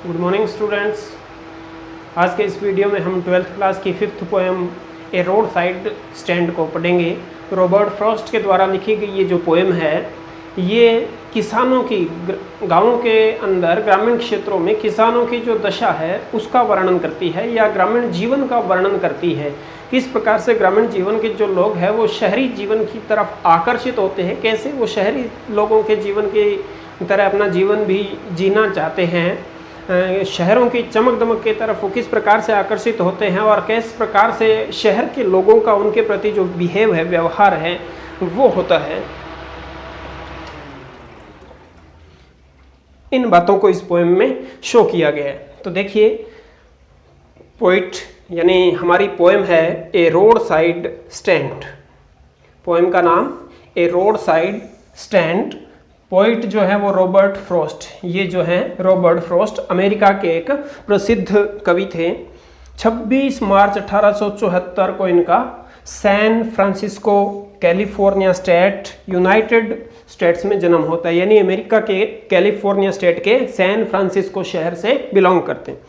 Good morning students. आज के इस वीडियो में हम 12th क्लास की 5th पोएम ए रोड साइड स्टैंड को पढ़ेंगे। रॉबर्ट फ्रॉस्ट के द्वारा लिखी गई ये जो पोएम है ये किसानों की गाँवों के अंदर ग्रामीण क्षेत्रों में किसानों की जो दशा है उसका वर्णन करती है या ग्रामीण जीवन का वर्णन करती है। किस प्रकार से ग्रामीण जीवन के जो लोग हैं वो शहरी जीवन की तरफ आकर्षित होते हैं, कैसे वो शहरी लोगों के जीवन की तरह अपना जीवन भी जीना चाहते हैं, शहरों की चमक दमक की तरफ वो किस प्रकार से आकर्षित होते हैं और किस प्रकार से शहर के लोगों का उनके प्रति जो बिहेव है, व्यवहार है वो होता है। इन बातों को इस पोएम में शो किया गया है। तो देखिए, पोइट यानी हमारी पोएम है ए रोड साइड स्टैंड। पोएम का नाम ए रोड साइड स्टैंड। पोइट जो है वो रॉबर्ट फ्रॉस्ट, ये जो है रॉबर्ट फ्रॉस्ट अमेरिका के एक प्रसिद्ध कवि थे। 26 मार्च 1874 को इनका San Francisco California state United States में जन्म होता है, यानी अमेरिका के कैलिफोर्निया स्टेट के सैन फ्रांसिस्को शहर से बिलोंग करते हैं।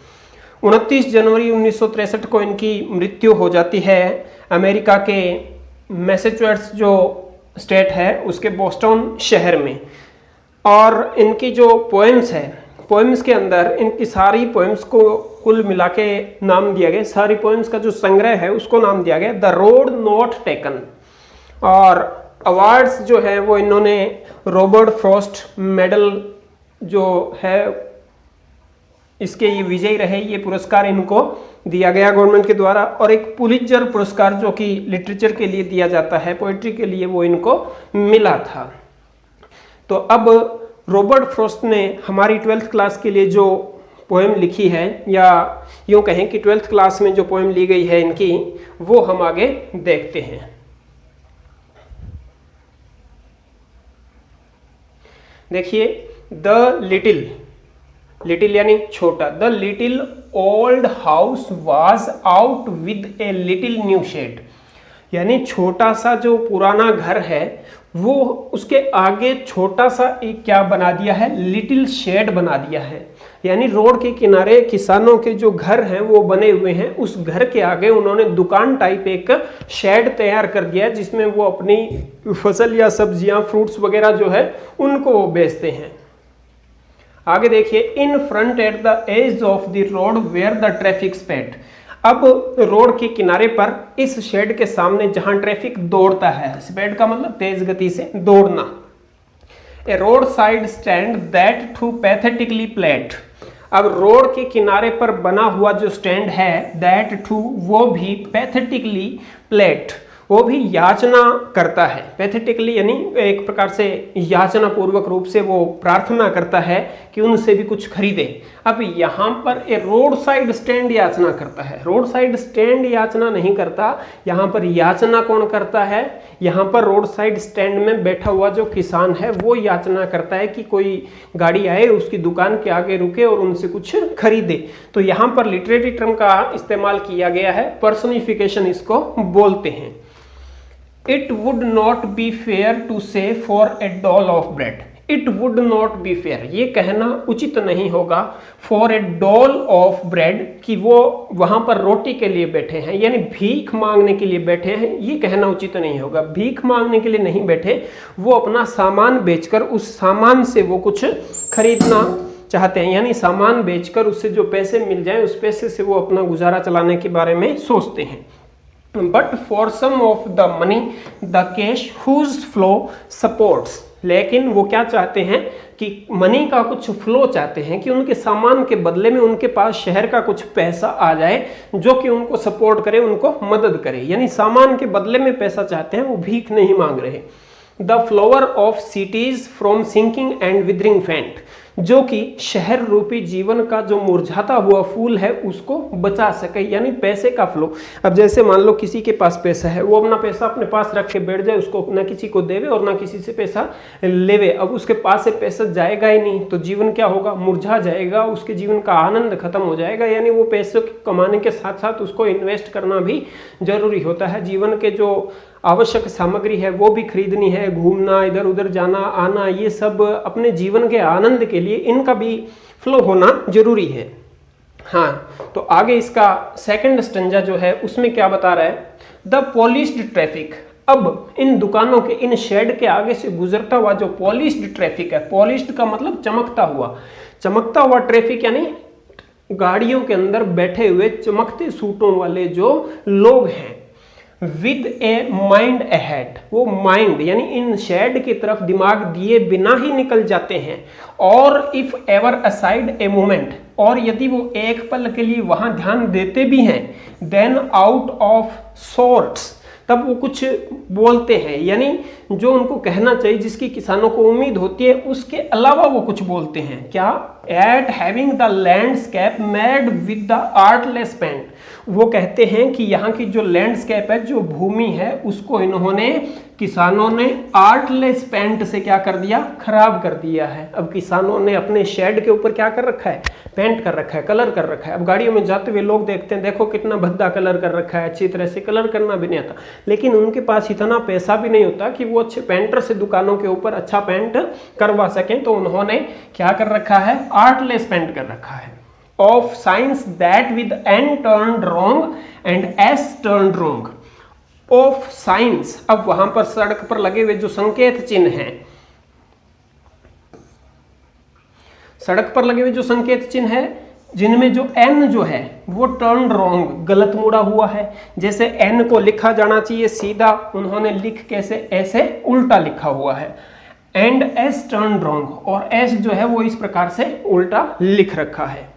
29 जनवरी 1963 को इनकी मृत्यु हो जाती है अमेरिका के मैसेचुसेट्स जो स्टेट है उसके बोस्टन शहर में। और इनकी जो पोएम्स है, पोएम्स के अंदर इनकी सारी पोएम्स को कुल मिला के नाम दिया गया, सारी पोएम्स का जो संग्रह है उसको नाम दिया गया द रोड नॉट टेकन। और अवार्ड्स जो है वो इन्होंने रॉबर्ट फ्रॉस्ट मेडल जो है इसके ये विजयी रहे, ये पुरस्कार इनको दिया गया गवर्नमेंट के द्वारा। और एक पुलित्जर पुरस्कार जो कि लिटरेचर के लिए दिया जाता है, पोइट्री के लिए, वो इनको मिला था। तो अब रॉबर्ट फ्रॉस्ट ने हमारी 12th क्लास के लिए जो पोएम लिखी है, या यूँ कहें कि 12th क्लास में जो पोएम ली गई है इनकी, वो हम आगे देखते हैं। देखिए, द लिटिल, लिटिल यानी छोटा, the little old house was out with a little new shed, यानी छोटा सा जो पुराना घर है वो उसके आगे छोटा सा एक क्या बना दिया है, लिटिल शेड बना दिया है। यानी रोड के किनारे किसानों के जो घर हैं वो बने हुए हैं, उस घर के आगे उन्होंने दुकान टाइप एक शेड तैयार कर दिया है जिसमें वो अपनी फसल या सब्जियां, फ्रूट्स वगैरह जो है उनको वो बेचते हैं। आगे देखिए, in front at the edge of the road where the traffic sped. अब रोड के किनारे पर इस शेड के सामने जहां ट्रैफिक दौड़ता है, स्पीड का मतलब तेज गति से दौड़ना। A roadside stand that too pathetically pled. अब रोड के किनारे पर बना हुआ जो स्टैंड है, दैट टू वो भी पैथेटिकली प्लेट, वो भी याचना करता है। पैथेटिकली यानी एक प्रकार से याचना पूर्वक रूप से वो प्रार्थना करता है कि उनसे भी कुछ खरीदे। अब यहाँ पर ए रोड साइड स्टैंड याचना करता है, रोड साइड स्टैंड याचना नहीं करता। यहाँ पर याचना कौन करता है? यहाँ पर रोड साइड स्टैंड में बैठा हुआ जो किसान है वो याचना करता है कि कोई गाड़ी आए, उसकी दुकान के आगे रुके और उनसे कुछ खरीदे। तो यहाँ पर लिटरेरी टर्म का इस्तेमाल किया गया है, पर्सनिफिकेशन इसको बोलते हैं। It would not be fair to say for a doll of bread. It would not be fair, ये कहना उचित नहीं होगा for a doll of bread, कि वो वहाँ पर रोटी के लिए बैठे हैं, यानी भीख मांगने के लिए बैठे हैं, ये कहना उचित नहीं होगा। भीख मांगने के लिए नहीं बैठे, वो अपना सामान बेचकर उस सामान से वो कुछ खरीदना चाहते हैं, यानी सामान बेचकर उससे जो पैसे मिल जाएं उस पैसे से वो अपना गुजारा चलाने के बारे में सोचते हैं। But for some of the money, the cash whose flow supports, लेकिन वो क्या चाहते हैं कि मनी का कुछ फ्लो चाहते हैं, कि उनके सामान के बदले में उनके पास शहर का कुछ पैसा आ जाए जो कि उनको सपोर्ट करे, उनको मदद करे। यानी सामान के बदले में पैसा चाहते हैं, वो भीख नहीं मांग रहे। The flower of cities from sinking and withering faint, जो कि शहर रूपी जीवन का जो मुरझाता हुआ फूल है उसको बचा सके, यानी पैसे का फ्लो। अब जैसे मान लो किसी के पास पैसा है, वो अपना पैसा अपने पास रख के बैठ जाए, उसको ना किसी को देवे और ना किसी से पैसा लेवे। अब उसके पास से पैसा जाएगा ही नहीं तो जीवन क्या होगा, मुरझा जाएगा, उसके जीवन का आनंद खत्म हो जाएगा। यानी वो पैसे कमाने के साथ साथ उसको इन्वेस्ट करना भी जरूरी होता है। जीवन के जो आवश्यक सामग्री है वो भी खरीदनी है, घूमना, इधर उधर जाना आना, ये सब अपने जीवन के आनंद के लिए इनका भी फ्लो होना जरूरी है। हाँ, तो आगे इसका सेकंड स्टंजा जो है उसमें क्या बता रहा है, द पॉलिश्ड ट्रैफिक। अब इन दुकानों के, इन शेड के आगे से गुजरता हुआ जो पॉलिश्ड ट्रैफिक है, पॉलिश्ड का मतलब चमकता हुआ ट्रैफिक, यानी गाड़ियों के अंदर बैठे हुए चमकते सूटों वाले जो लोग हैं, विद ए माइंड अहेड, वो माइंड यानी इन शेड की तरफ दिमाग दिए बिना ही निकल जाते हैं। और if ever aside a moment, और यदि वो एक पल के लिए वहां ध्यान देते भी हैं, देन आउट ऑफ सॉर्ट्स, तब वो कुछ बोलते हैं, यानी जो उनको कहना चाहिए, जिसकी किसानों को उम्मीद होती है, उसके अलावा वो कुछ बोलते हैं। क्या? At having the landscape made with the artless paint, वो कहते हैं कि यहाँ की जो लैंडस्केप है, जो भूमि है, उसको इन्होंने, किसानों ने आर्टलेस पेंट से क्या कर दिया? खराब कर दिया है। अब किसानों ने अपने शेड के ऊपर क्या कर रखा है? पेंट कर रखा है, कलर कर रखा है। अब गाड़ियों में जाते हुए लोग देखते हैं, देखो कितना भद्दा कलर कर रखा है, अच्छी तरह से कलर करना भी नहीं आता, लेकिन उनके पास इतना पैसा भी नहीं होता कि वो अच्छे पेंटर से दुकानों के ऊपर अच्छा पेंट करवा सकें, तो उन्होंने क्या कर रखा है? आर्टलेस पेंट कर रखा है। Of science that with N turned wrong and S turned wrong, of science. अब वहां पर सड़क पर लगे हुए जो संकेत चिन्ह हैं, सड़क पर लगे हुए जो संकेत चिन्ह है, जिनमें जो एन जो है वो टर्न रॉन्ग, गलत मुड़ा हुआ है। जैसे एन को लिखा जाना चाहिए सीधा, उन्होंने लिख कैसे? ऐसे उल्टा लिखा हुआ है। एंड एस टर्न रॉन्ग, और एस जो है वो इस प्रकार से उल्टा लिख रखा है।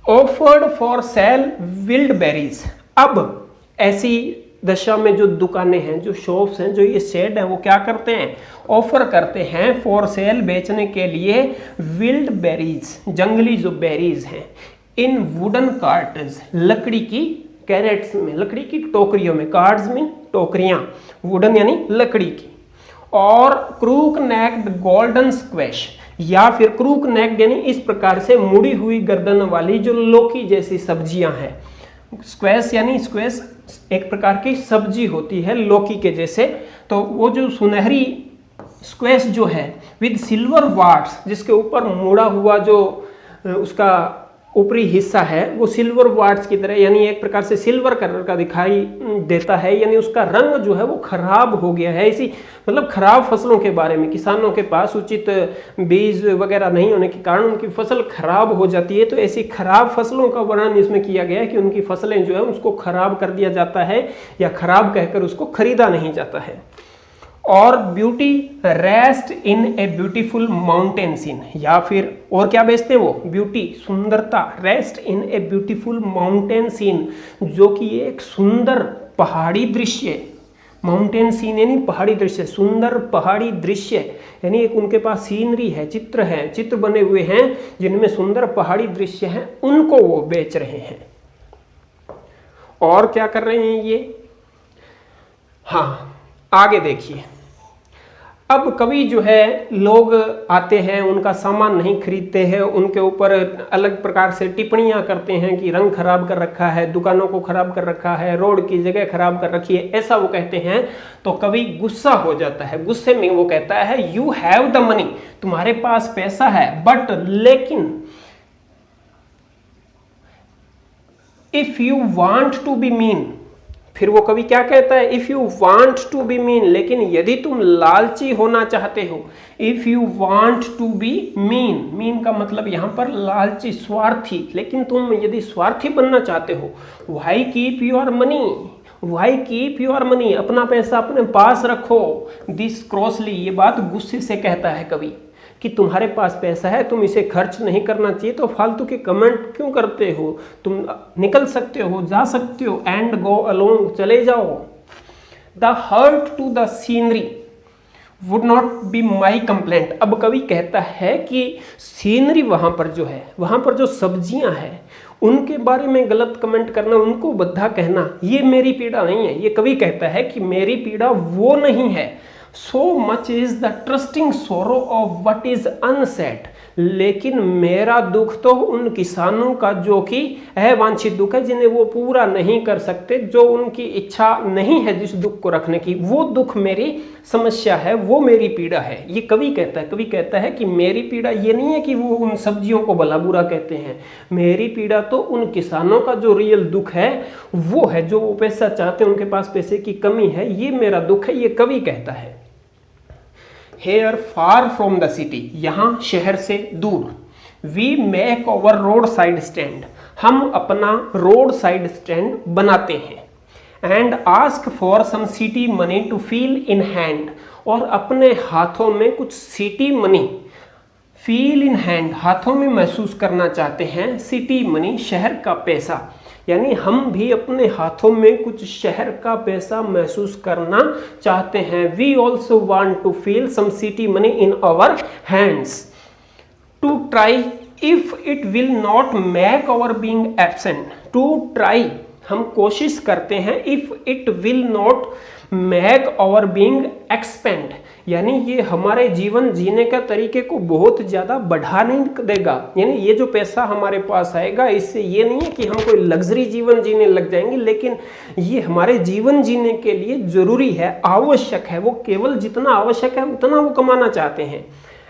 Offered for sale wild berries, अब ऐसी दशा में जो दुकानें हैं, जो शॉप्स हैं, जो ये शेड है, वो क्या करते हैं? ऑफर करते हैं फॉर सेल, बेचने के लिए, विल्ड बेरीज, जंगली जो बेरीज हैं, इन वुडन कार्ट्स, लकड़ी की कैरेट्स में, लकड़ी की टोकरियों में, कार्ड्स में टोकरियां, वुडन यानी लकड़ी की। और क्रूक नेक्ड गोल्डन स्क्वैश, या फिर क्रूक नेक्ड यानी इस प्रकार से मुड़ी हुई गर्दन वाली जो लौकी जैसी सब्जियां हैं। स्क्वैश यानी स्क्वैश एक प्रकार की सब्जी होती है लौकी के जैसे, तो वो जो सुनहरी स्क्वैश जो है विद सिल्वर वार्ड्स, जिसके ऊपर मुड़ा हुआ जो उसका ऊपरी हिस्सा है वो सिल्वर वार्ड्स की तरह, यानी एक प्रकार से सिल्वर कलर का दिखाई देता है, यानी उसका रंग जो है वो खराब हो गया है। इसी मतलब खराब फसलों के बारे में, किसानों के पास उचित बीज वगैरह नहीं होने के कारण उनकी फसल खराब हो जाती है, तो ऐसी खराब फसलों का वर्णन इसमें किया गया है कि उनकी फसलें जो है उसको खराब कर दिया जाता है, या खराब कहकर उसको खरीदा नहीं जाता है। और beauty rest in a beautiful mountain scene, या फिर और क्या बेचते हैं वो? ब्यूटी, सुंदरता, rest in a beautiful mountain scene, जो कि एक सुंदर पहाड़ी दृश्य, माउंटेन सीन यानी पहाड़ी दृश्य, सुंदर पहाड़ी दृश्य, यानी एक उनके पास सीनरी है, चित्र बने हुए हैं जिनमें सुंदर पहाड़ी दृश्य हैं, उनको वो बेच रहे हैं। और क्या कर रहे हैं ये? हाँ, आगे देखिए। अब कभी जो है लोग आते हैं, उनका सामान नहीं खरीदते हैं, उनके ऊपर अलग प्रकार से टिप्पणियां करते हैं कि रंग खराब कर रखा है, दुकानों को खराब कर रखा है, रोड की जगह खराब कर रखी है, ऐसा वो कहते हैं। तो कभी गुस्सा हो जाता है, गुस्से में वो कहता है यू हैव द मनी, तुम्हारे पास पैसा है, बट लेकिन if you want to be mean, फिर वो कभी क्या कहता है? If you want to be mean, लेकिन यदि तुम लालची होना चाहते हो, if you want to be mean, mean का मतलब यहां पर लालची, स्वार्थी, लेकिन तुम यदि स्वार्थी बनना चाहते हो, why keep your money, why keep your money, अपना पैसा अपने पास रखो। दिस क्रॉसली, ये बात गुस्से से कहता है कवि कि तुम्हारे पास पैसा है, तुम इसे खर्च नहीं करना चाहिए, तो फालतू के कमेंट क्यों करते हो? तुम निकल सकते हो, जा सकते हो, एंड गो अलोंग, चले जाओ। The hurt to the scenery would not be my complaint. अब कवि कहता है कि सीनरी वहां पर जो है, वहां पर जो सब्जियां हैं, उनके बारे में गलत कमेंट करना, उनको बद्धा कहना, ये मेरी पीड़ा नहीं है। ये कवि कहता है कि मेरी पीड़ा वो नहीं है। So much is the trusting sorrow of what is unsaid, लेकिन मेरा दुख तो उन किसानों का जो कि अवांछित दुख है, जिन्हें वो पूरा नहीं कर सकते, जो उनकी इच्छा नहीं है जिस दुख को रखने की, वो दुख मेरी समस्या है, वो मेरी पीड़ा है। ये कवि कहता है। कवि कहता है कि मेरी पीड़ा ये नहीं है कि वो उन सब्जियों को भला बुरा कहते हैं, मेरी पीड़ा तो उन किसानों का जो रियल दुख है वो है, जो वो पैसा चाहते हैं, उनके पास पैसे की कमी है, ये मेरा दुख है, ये कवि कहता है। Here far from the city, यहाँ शहर से दूर, we make our roadside stand, हम अपना रोड साइड स्टैंड बनाते हैं। And ask for some city money to feel in hand, और अपने हाथों में कुछ city money, feel in hand हाथों में महसूस करना चाहते हैं, सिटी मनी शहर का पैसा, यानी हम भी अपने हाथों में कुछ शहर का पैसा महसूस करना चाहते हैं। We also want to feel some city money in our hands to try if it will not make our being absent. To try, हम कोशिश करते हैं, if it will not make our being expand, यानी ये हमारे जीवन जीने का तरीके को बहुत ज़्यादा बढ़ा नहीं देगा। यानी ये जो पैसा हमारे पास आएगा, इससे ये नहीं है कि हम कोई लग्जरी जीवन जीने लग जाएंगे, लेकिन ये हमारे जीवन जीने के लिए ज़रूरी है, आवश्यक है। वो केवल जितना आवश्यक है उतना वो कमाना चाहते हैं।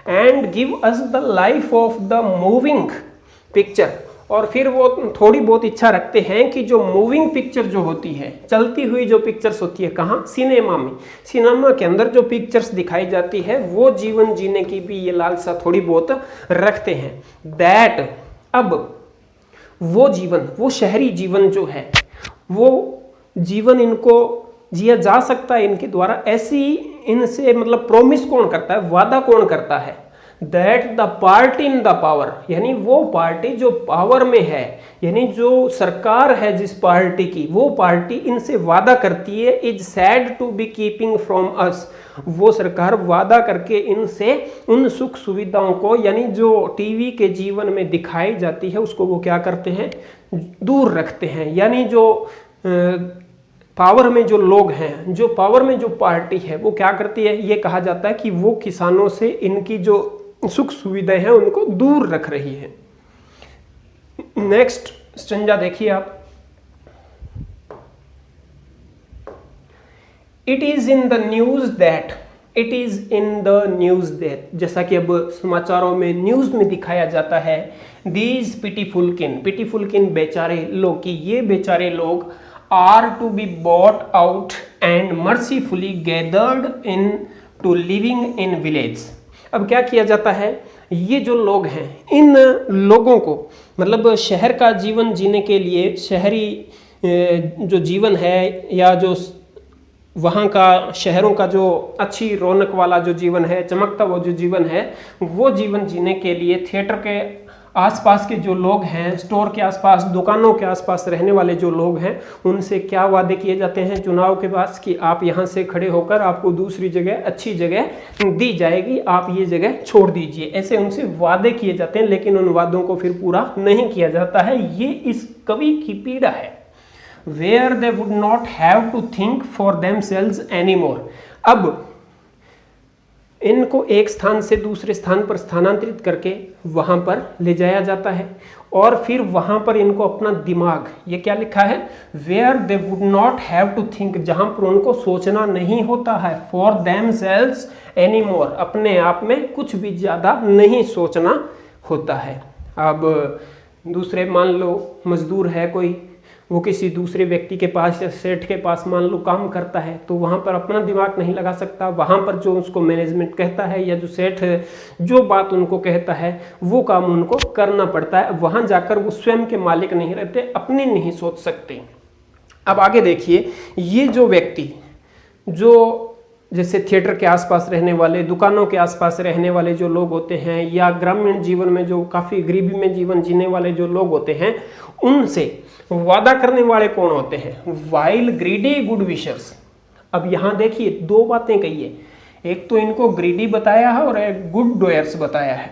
And give us the life of the moving picture, और फिर वो थोड़ी बहुत इच्छा रखते हैं कि जो मूविंग पिक्चर जो होती है, चलती हुई जो पिक्चर्स होती है, कहाँ? सिनेमा में। सिनेमा के अंदर जो पिक्चर्स दिखाई जाती है, वो जीवन जीने की भी ये लालसा थोड़ी बहुत रखते हैं। दैट, अब वो जीवन, वो शहरी जीवन जो है, वो जीवन इनको जिया जा सकता है इनके द्वारा, ऐसी इनसे मतलब प्रोमिस कौन करता है, वादा कौन करता है? That the party in the power, यानी वो पार्टी जो पावर में है, यानी जो सरकार है जिस पार्टी की, वो पार्टी इनसे वादा करती है, is said to be keeping from us, वो सरकार वादा करके इनसे उन सुख सुविधाओं को, यानी जो टीवी के जीवन में दिखाई जाती है, उसको वो क्या करते हैं? दूर रखते हैं। यानी जो पावर में जो लोग हैं, जो पावर में जो पार्टी है, वो क्या करती है? ये कहा जाता है कि वो किसानों से इनकी जो सुख सुविधाएं हैं उनको दूर रख रही है। नेक्स्ट स्टंजा देखिए आप। It is in the news that, it is in the news that, जैसा कि अब समाचारों में न्यूज में दिखाया जाता है, दीज पिटीफुल किन बेचारे लोग, कि ये बेचारे लोग are to be bought out and mercifully gathered in to living in village. अब क्या किया जाता है? ये जो लोग हैं, इन लोगों को मतलब शहर का जीवन जीने के लिए, शहरी जो जीवन है या जो वहाँ का शहरों का जो अच्छी रौनक वाला जो जीवन है, चमकता वो जो जीवन है, वो जीवन जीने के लिए थिएटर के आसपास के जो लोग हैं, स्टोर के आसपास, दुकानों के आसपास रहने वाले जो लोग हैं, उनसे क्या वादे किए जाते हैं चुनाव के बाद? कि आप यहाँ से खड़े होकर आपको दूसरी जगह, अच्छी जगह दी जाएगी, आप ये जगह छोड़ दीजिए, ऐसे उनसे वादे किए जाते हैं, लेकिन उन वादों को फिर पूरा नहीं किया जाता है। ये इस कवि की पीड़ा है। Where they would not have to think for themselves anymore, अब इनको एक स्थान से दूसरे स्थान पर स्थानांतरित करके वहाँ पर ले जाया जाता है, और फिर वहाँ पर इनको अपना दिमाग, ये क्या लिखा है? Where they would not have to think, जहाँ पर उनको सोचना नहीं होता है, फॉर देमसेल्व्स एनीमोर, अपने आप में कुछ भी ज़्यादा नहीं सोचना होता है। अब दूसरे मान लो मजदूर है कोई, वो किसी दूसरे व्यक्ति के पास या सेठ के पास मान लो काम करता है, तो वहाँ पर अपना दिमाग नहीं लगा सकता, वहाँ पर जो उसको मैनेजमेंट कहता है या जो सेठ जो बात उनको कहता है वो काम उनको करना पड़ता है। वहाँ जाकर वो स्वयं के मालिक नहीं रहते, अपने नहीं सोच सकते। अब आगे देखिए, ये जो व्यक्ति जो जैसे थिएटर के आसपास रहने वाले, दुकानों के आसपास रहने वाले जो लोग होते हैं, या ग्रामीण जीवन में जो काफ़ी गरीबी में जीवन जीने वाले जो लोग होते हैं, उनसे वादा करने वाले कौन होते हैं? While greedy good wishers. अब यहाँ देखिए दो बातें कही है, एक तो इनको ग्रीडी बताया है और एक गुड डोयर्स बताया है,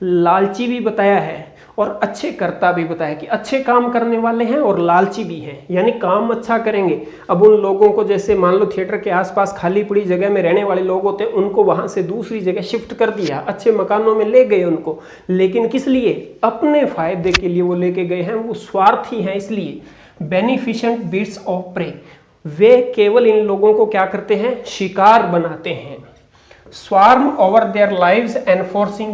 लालची भी बताया है, और अच्छे कर्ता भी बताया कि अच्छे काम करने वाले हैं और लालची भी हैं, यानी काम अच्छा करेंगे। अब उन लोगों को जैसे मान लो थिएटर के आसपास खाली पड़ी जगह में रहने वाले लोग होते हैं, उनको वहां से दूसरी जगह शिफ्ट कर दिया, अच्छे मकानों में ले गए उनको, लेकिन किस लिए? अपने फायदे के लिए वो लेके गए हैं, वो स्वार्थी हैं। इसलिए बेनिफिशेंट बीट्स ऑफ प्रे, वे केवल इन लोगों को क्या करते हैं? शिकार बनाते हैं। Swarm over their lives enforcing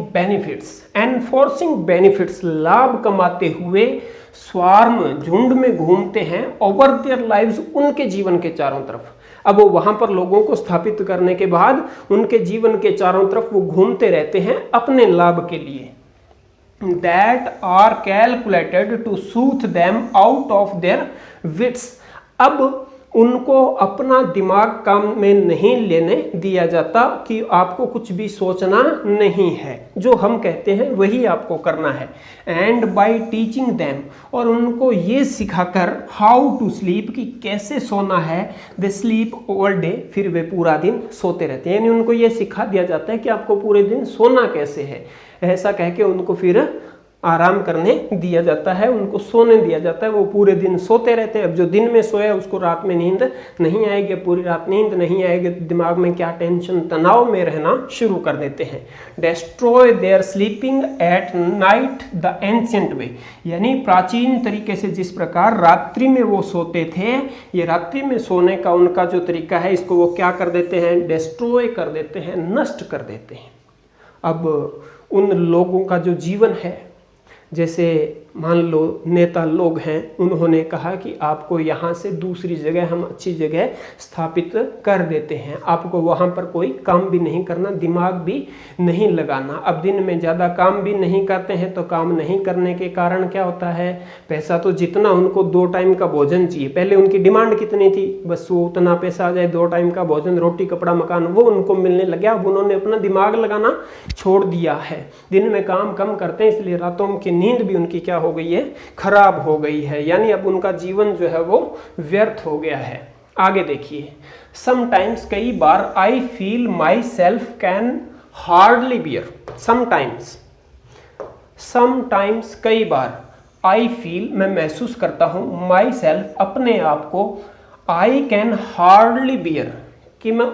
benefits, लाभ कमाते हुए स्वार्म झुंड में घूमते हैं, ओवर देयर लाइव्स, उनके जीवन के चारों तरफ। अब वो वहां पर लोगों को स्थापित करने के बाद उनके जीवन के चारों तरफ वो घूमते रहते हैं अपने लाभ के लिए। That are calculated to soothe them out of their wits, अब उनको अपना दिमाग काम में नहीं लेने दिया जाता कि आपको कुछ भी सोचना नहीं है, जो हम कहते हैं वही आपको करना है। एंड बाय टीचिंग देम, और उनको ये सिखाकर हाउ टू स्लीप, कि कैसे सोना है, दे स्लीप ऑल डे, फिर वे पूरा दिन सोते रहते हैं। यानी उनको ये सिखा दिया जाता है कि आपको पूरे दिन सोना कैसे है, ऐसा कह के उनको फिर आराम करने दिया जाता है, उनको सोने दिया जाता है। वो पूरे दिन सोते रहते हैं। अब जो दिन में सोया उसको रात में नींद नहीं आएगी, पूरी रात नींद नहीं आएगी, दिमाग में क्या टेंशन, तनाव में रहना शुरू कर देते हैं। Destroy their sleeping at night the ancient way, यानी प्राचीन तरीके से जिस प्रकार रात्रि में वो सोते थे, ये रात्रि में सोने का उनका जो तरीका है, इसको वो क्या कर देते हैं? डिस्ट्रॉय कर देते हैं, नष्ट कर देते हैं। अब उन लोगों का जो जीवन है, जैसे मान लो नेता लोग हैं, उन्होंने कहा कि आपको यहाँ से दूसरी जगह हम अच्छी जगह स्थापित कर देते हैं, आपको वहाँ पर कोई काम भी नहीं करना, दिमाग भी नहीं लगाना। अब दिन में ज़्यादा काम भी नहीं करते हैं, तो काम नहीं करने के कारण क्या होता है? पैसा तो जितना उनको 2 टाइम का भोजन चाहिए, पहले उनकी डिमांड कितनी थी? बस वो उतना पैसा आ जाए, 2 टाइम का भोजन, रोटी कपड़ा मकान, वो उनको मिलने लग गया। अब उन्होंने अपना दिमाग लगाना छोड़ दिया है, दिन में काम कम करते हैं, इसलिए रातों की नींद भी उनकी क्या हो गई है? खराब हो गई है। यानी अब उनका जीवन जो है वो व्यर्थ हो गया है। आगे देखिए, समटाइम्स, कई बार, I feel myself can hardly bear, sometimes कई बार, आई फील मैं महसूस करता हूं, माई सेल्फ अपने आप को, आई कैन हार्डली बियर कि मैं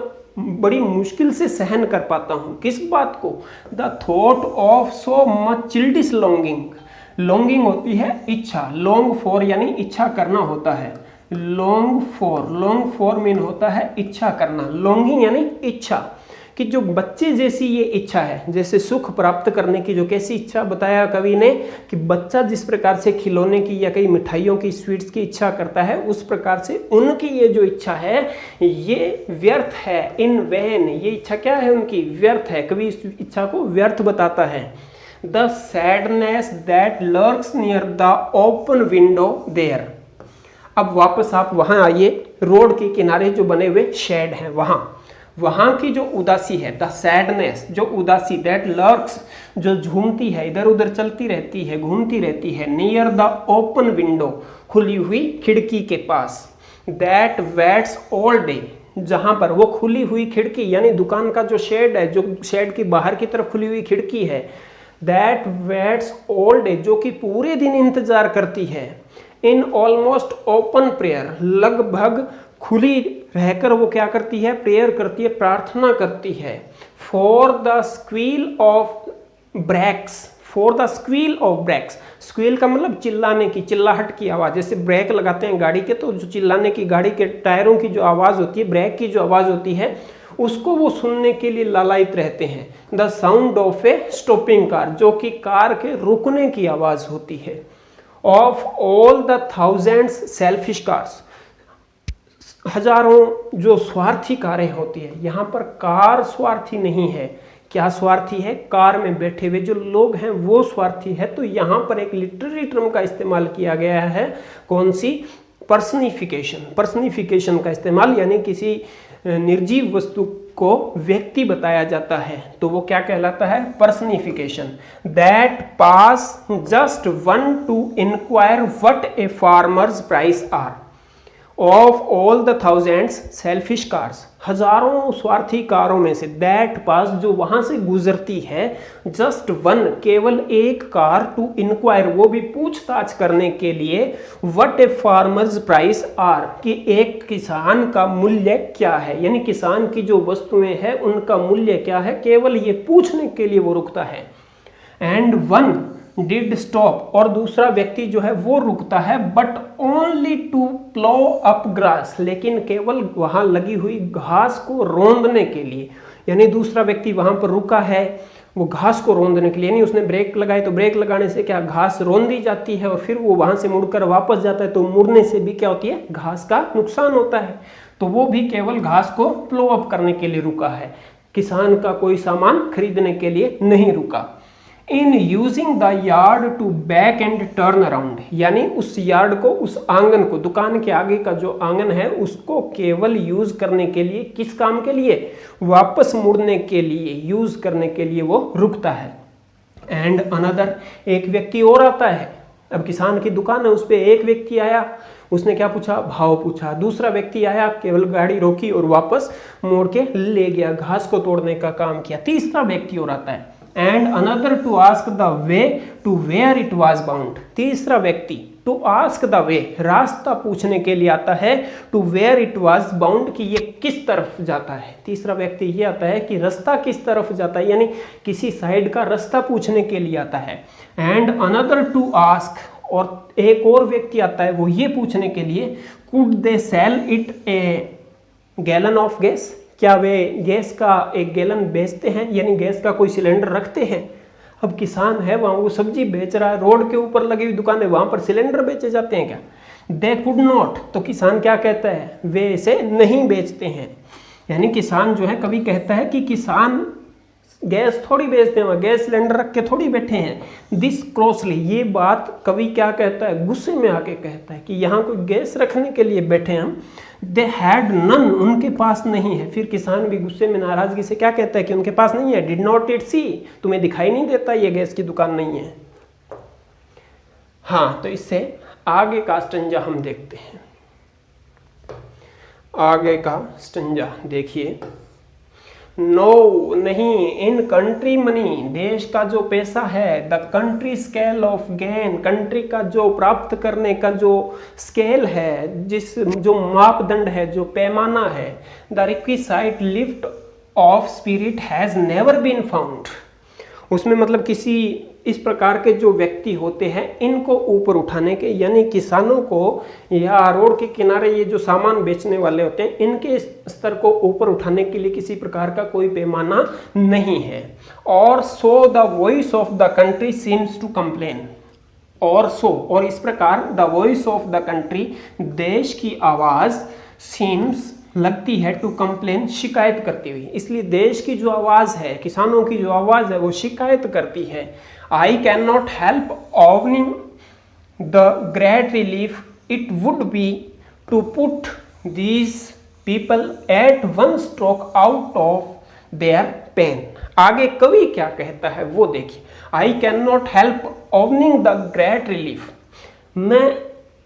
बड़ी मुश्किल से सहन कर पाता हूं। किस बात को? The thought of so much childish longing, longing होती है इच्छा, लॉन्ग फॉर यानी इच्छा करना होता है, लॉन्ग फॉर मीन होता है इच्छा करना, लॉन्गिंग यानी इच्छा, कि जो बच्चे जैसी ये इच्छा है, जैसे सुख प्राप्त करने की जो कैसी इच्छा बताया कवि ने, कि बच्चा जिस प्रकार से खिलौने की या कई मिठाइयों की, स्वीट्स की इच्छा करता है, उस प्रकार से उनकी ये जो इच्छा है ये व्यर्थ है, इन वैन, ये इच्छा क्या है उनकी? व्यर्थ है। कवि इस इच्छा को व्यर्थ बताता है। The sadness that lurks near the open window there, अब वापस आप वहां आइए, रोड के किनारे जो बने हुए शेड हैं, वहां की जो उदासी है, द सैडनेस, जो उदासी, दैट लर्क्स, जो झूमती है, इधर उधर चलती रहती है, घूमती रहती है, नियर द ओपन विंडो, खुली हुई खिड़की के पास, दैट वेट्स ऑल डे, जहां पर वो खुली हुई खिड़की यानी दुकान का जो शेड है, जो शेड की बाहर की तरफ खुली हुई खिड़की है, दैट वेट्स ऑल डे, जो कि पूरे दिन इंतजार करती है, इन ऑलमोस्ट ओपन प्रेयर, लगभग खुली रहकर वो क्या करती है? प्रेयर करती है, प्रार्थना करती है, for the squeal of brakes, squeal का मतलब चिल्लाने की, चिल्लाहट की आवाज़, जैसे ब्रेक लगाते हैं गाड़ी के, तो जो चिल्लाने की, गाड़ी के टायरों की जो आवाज़ होती है, ब्रेक की जो आवाज़ होती है, उसको वो सुनने के लिए लालायित रहते हैं। The sound of A stopping car, जो कि कार के रुकने की आवाज़ होती है। Of all the thousands selfish cars, हजारों जो स्वार्थी कारें होती है, यहाँ पर कार स्वार्थी नहीं है, क्या स्वार्थी है? कार में बैठे हुए जो लोग हैं वो स्वार्थी है। तो यहाँ पर एक लिटरेरी टर्म का इस्तेमाल किया गया है, कौन सी? पर्सनिफिकेशन का इस्तेमाल, यानी किसी निर्जीव वस्तु को व्यक्ति बताया जाता है, तो वो क्या कहलाता है? Personification. That pass just one to inquire what a farmer's price are, of all the thousands selfish cars, हजारों स्वार्थी कारों में से, दैट पास जो वहां से गुजरती है, जस्ट वन केवल एक कार, टू इंक्वायर वो भी पूछताछ करने के लिए, what a farmer's price are कि एक किसान का मूल्य क्या है, यानी किसान की जो वस्तुएं हैं उनका मूल्य क्या है, केवल ये पूछने के लिए वो रुकता है। एंड वन डिड स्टॉप, और दूसरा व्यक्ति जो है वो रुकता है, but only to plough up grass, लेकिन केवल वहां लगी हुई घास को रौंदने के लिए, यानी दूसरा व्यक्ति वहां पर रुका है वो घास को रौंदने के लिए, यानी उसने ब्रेक लगाई तो ब्रेक लगाने से क्या घास रौंदी जाती है और फिर वो वहां से मुड़कर वापस जाता है, तो मुड़ने से भी क्या होती है, घास का नुकसान होता है, तो वो भी केवल घास को प्लो अप करने के लिए रुका है, किसान का कोई सामान खरीदने के लिए नहीं रुका। In using the yard to back and turn around, यानी उस यार्ड को, उस आंगन को, दुकान के आगे का जो आंगन है उसको केवल यूज करने के लिए, किस काम के लिए, वापस मुड़ने के लिए, यूज करने के लिए वो रुकता है। एंड अनदर, एक व्यक्ति और आता है, अब किसान की दुकान है उस पर एक व्यक्ति आया, उसने क्या पूछा, भाव पूछा, दूसरा व्यक्ति आया केवल गाड़ी रोकी और वापस मोड़ के ले गया, घास को तोड़ने का काम किया, तीसरा व्यक्ति और आता है। And another to ask the way to where it was bound, तीसरा व्यक्ति टू आस्क द वे रास्ता पूछने के लिए आता है, to where it was bound कि ये किस तरफ जाता है, तीसरा व्यक्ति ये आता है कि रास्ता किस तरफ जाता है, यानी किसी साइड का रास्ता पूछने के लिए आता है। एंड अनदर टू आस्क, और एक और व्यक्ति आता है वो ये पूछने के लिए, could they sell it A gallon of gas, क्या वे गैस का एक गैलन बेचते हैं, यानी गैस का कोई सिलेंडर रखते हैं। अब किसान है वहां वो सब्जी बेच रहा है, रोड के ऊपर लगी हुई दुकान है, वहां पर सिलेंडर बेचे जाते हैं क्या, दे कुड नॉट, तो किसान क्या कहता है, वे इसे नहीं बेचते हैं, यानी किसान जो है कभी कहता है कि किसान गैस थोड़ी बेचते हैं, गैस सिलेंडर रख के थोड़ी बैठे हैं। दिस क्रॉसली, ये बात कवि क्या कहता है, गुस्से में आके कहता है कि यहाँ कोई गैस रखने के लिए बैठे हैं हम, दे हैड नन, उनके पास नहीं है। फिर किसान भी गुस्से में नाराजगी से क्या कहता है कि उनके पास नहीं है, डिड नॉट इट सी, तुम्हें दिखाई नहीं देता ये गैस की दुकान नहीं है। हाँ, तो इससे आगे का स्टंजा हम देखते हैं। आगे का स्टंजा देखिए, नो नहीं, इन कंट्री मनी, देश का जो पैसा है, the country scale of gain, country का जो प्राप्त करने का जो स्केल है, जिस जो मापदंड है, जो पैमाना है, the requisite lift of spirit has never been found, उसमें मतलब किसी इस प्रकार के जो व्यक्ति होते हैं इनको ऊपर उठाने के, यानी किसानों को या रोड के किनारे ये जो सामान बेचने वाले होते हैं इनके स्तर को ऊपर उठाने के लिए किसी प्रकार का कोई पैमाना नहीं है। और so the voice of the country seems to complain, और सो, और इस प्रकार the voice of the country, देश की आवाज, सीम्स लगती है, टू कंप्लेन शिकायत करती हुई, इसलिए देश की जो आवाज है, किसानों की जो आवाज है वो शिकायत करती है। I can not help owning the great relief it would be to put these people at one stroke out of their pain. आगे कवि क्या कहता है वो देखिए, I can not help owning the great relief, मैं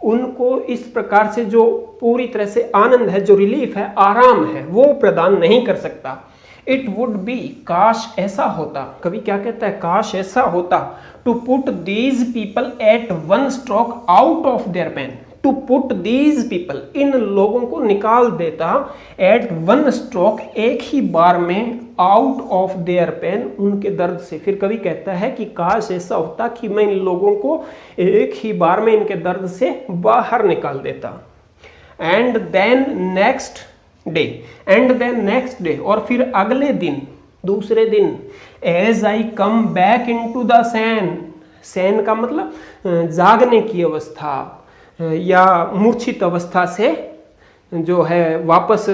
उनको इस प्रकार से जो पूरी तरह से आनंद है, जो रिलीफ है, आराम है, वो प्रदान नहीं कर सकता। इट वुड बी, काश ऐसा होता, कवि क्या कहता है, काश ऐसा होता, to put these people at one stroke out of their pain, to put these people, इन लोगों को निकाल देता, एट वन स्ट्रोक, एक ही बार में, आउट ऑफ देयर पेन, उनके दर्द से। फिर कवि कहता है कि काश ऐसा होता कि मैं इन लोगों को एक ही बार में इनके दर्द से बाहर निकाल देता। And then next day, and then next day, और फिर अगले दिन, दूसरे दिन, as I come back into the sane, sane का मतलब जागने की अवस्था या मूर्छित अवस्था से जो है वापस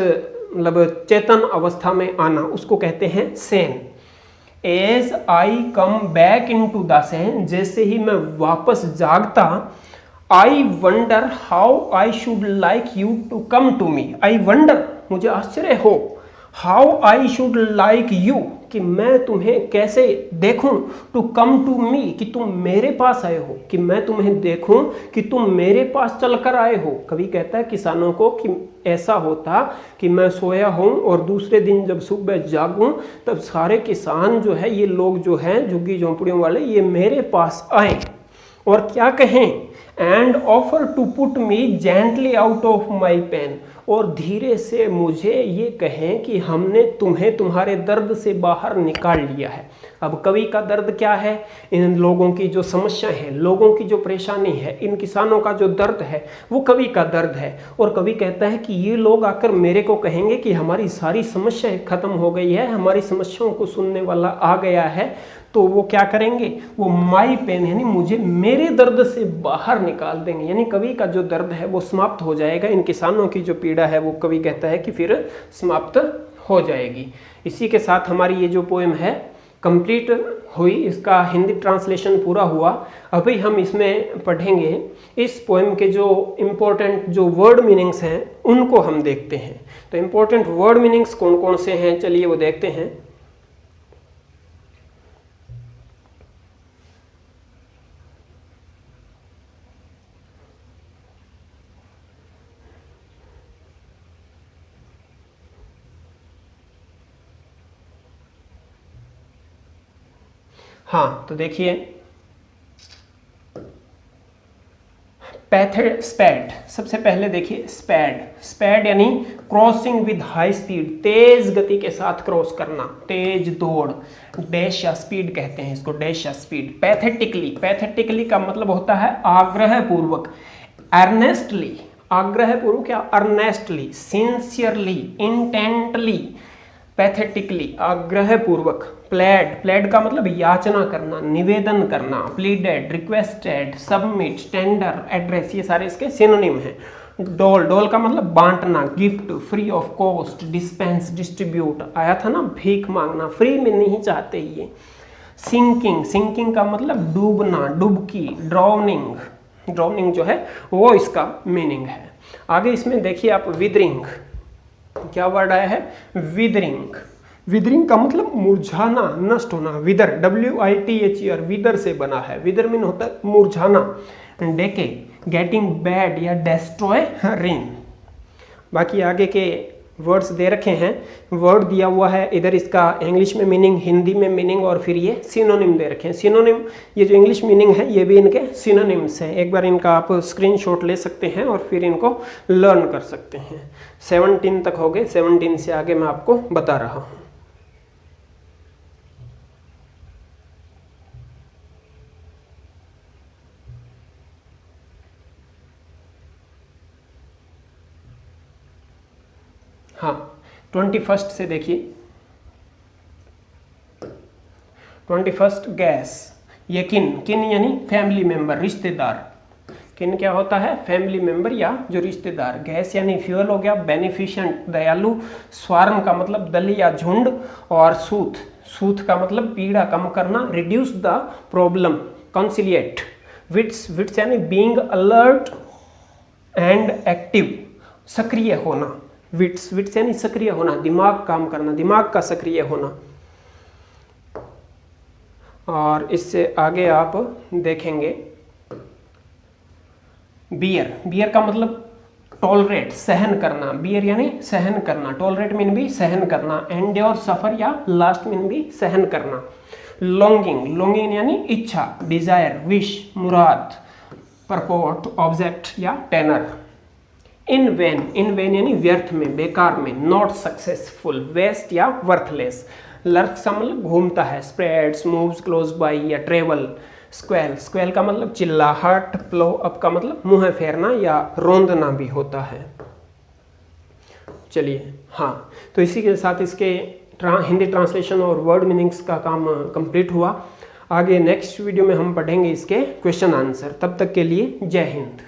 मतलब चेतन अवस्था में आना, उसको कहते हैं sane. As I come back into the sane, जैसे ही मैं वापस जागता, I wonder how I should like you to come to me, I wonder, मुझे आश्चर्य हो, how I should like you, कि मैं तुम्हें कैसे देखूं, टू कम टू मी, कि तुम मेरे पास आए हो, कि मैं तुम्हें देखूं कि तुम मेरे पास चलकर आए हो। कवि कहता है किसानों को कि ऐसा होता कि मैं सोया हूं और दूसरे दिन जब सुबह जागूं तब सारे किसान जो है, ये लोग जो हैं झुग्गी झोंपड़ियों वाले, ये मेरे पास आए और क्या कहें, and offer to put me gently out of my pain, और धीरे से मुझे ये कहें कि हमने तुम्हें तुम्हारे दर्द से बाहर निकाल लिया है। अब कवि का दर्द क्या है, इन लोगों की जो समस्या है, लोगों की जो परेशानी है, इन किसानों का जो दर्द है वो कवि का दर्द है। और कवि कहता है कि ये लोग आकर मेरे को कहेंगे कि हमारी सारी समस्याएं खत्म हो गई है, हमारी समस्याओं को सुनने वाला आ गया है, तो वो क्या करेंगे, वो माई पेन यानी मुझे मेरे दर्द से बाहर निकाल देंगे। यानी कवि का जो दर्द है वो समाप्त हो जाएगा, इन किसानों की जो पीड़ा है वो कवि कहता है कि फिर समाप्त हो जाएगी। इसी के साथ हमारी ये जो पोएम है कंप्लीट हुई, इसका हिंदी ट्रांसलेशन पूरा हुआ। अभी हम इसमें पढ़ेंगे इस पोएम के जो इम्पोर्टेंट जो वर्ड मीनिंग्स हैं उनको हम देखते हैं। तो इम्पोर्टेंट वर्ड मीनिंग्स कौन कौन से हैं, चलिए वो देखते हैं। हाँ, तो देखिए पैथेड स्पैड, सबसे पहले देखिए स्पैड, स्पैड यानी क्रॉसिंग विद हाई स्पीड, तेज गति के साथ क्रॉस करना, तेज दौड़, डैश या स्पीड कहते हैं इसको, डैश या स्पीड। पैथेटिकली, पैथेटिकली का मतलब होता है आग्रह पूर्वक, अर्नेस्टली, आग्रह पूर्वक या अर्नेस्टली, सिंसियरली, इंटेंटली, पैथेटिकली आग्रह पूर्वक। प्लेड, प्लेड का मतलब याचना करना, निवेदन करना, pleaded, requested, submit, tender, address, ये सारे इसके सिनोनिम हैं। डोल, डोल का मतलब बांटना, gift, free of cost, dispense, distribute, आया था ना भीख मांगना, फ्री में नहीं चाहते ये। सिंकिंग, सिंकिंग का मतलब डूबना, डुबकी, ड्राउनिंग, ड्राउनिंग जो है वो इसका मीनिंग है। आगे इसमें देखिए आप विदरिंग, क्या वर्ड आया है, विदरिंग। विदरिंग का मतलब मुरझाना, नष्ट होना, विदर, WITHER, विदर से बना है, विदर मीन होता है मुरझाना। डेके, गेटिंग बैड या डेस्ट्रॉय रिंग। बाकी आगे के वर्ड्स दे रखे हैं, वर्ड दिया हुआ है इधर, इसका इंग्लिश में मीनिंग, हिंदी में मीनिंग, और फिर ये सिनोनिम दे रखे हैं। सिनोनिम, ये जो इंग्लिश मीनिंग है ये भी इनके सिनोनिम्स हैं, एक बार इनका आप स्क्रीनशॉट ले सकते हैं और फिर इनको लर्न कर सकते हैं। 17 तक हो गए, 17 से आगे मैं आपको बता रहा हूँ। हाँ, 21 से देखिए, 21 गैस, ये किन, किन यानी फैमिली मेंबर, रिश्तेदार। किन क्या होता है, फैमिली मेंबर या जो रिश्तेदार। गैस यानी फ्यूल हो गया, बेनिफिशिएंट दयालु, स्वार्म का मतलब दल या झुंड, और सूथ, सूथ का मतलब पीड़ा कम करना, reduce the problem, conciliate. Wits, wits यानी बीइंग अलर्ट एंड एक्टिव, सक्रिय होना। विट्स, विट्स यानी सक्रिय होना, दिमाग काम करना, दिमाग का सक्रिय होना। और इससे आगे आप देखेंगे बियर, बियर का मतलब टॉलरेट, सहन करना, बियर यानी सहन करना, टॉलरेट मीन भी सहन करना, एंड्योर, सफर या लास्ट मीन भी सहन करना। लॉन्गिंग, लॉन्गिंग यानी इच्छा, डिजायर, विश, मुराद, परपोर्ट, ऑब्जेक्ट या tenor. In vain, in vain यानी व्यर्थ में, बेकार में, नॉट सक्सेसफुल, वेस्ट या वर्थलेस। लर्क का मतलब घूमता है, स्प्रेड्स, मूव्स क्लोज बाय या ट्रेवल। स्क्वेल, स्क्वेल का मतलब चिल्लाहट, प्लो अप का मतलब मुंह फेरना या रोंदना भी होता है। चलिए, हाँ, तो इसी के साथ इसके हिंदी ट्रांसलेशन और वर्ड मीनिंग्स का काम कंप्लीट हुआ। आगे नेक्स्ट वीडियो में हम पढ़ेंगे इसके क्वेश्चन आंसर। तब तक के लिए जय हिंद।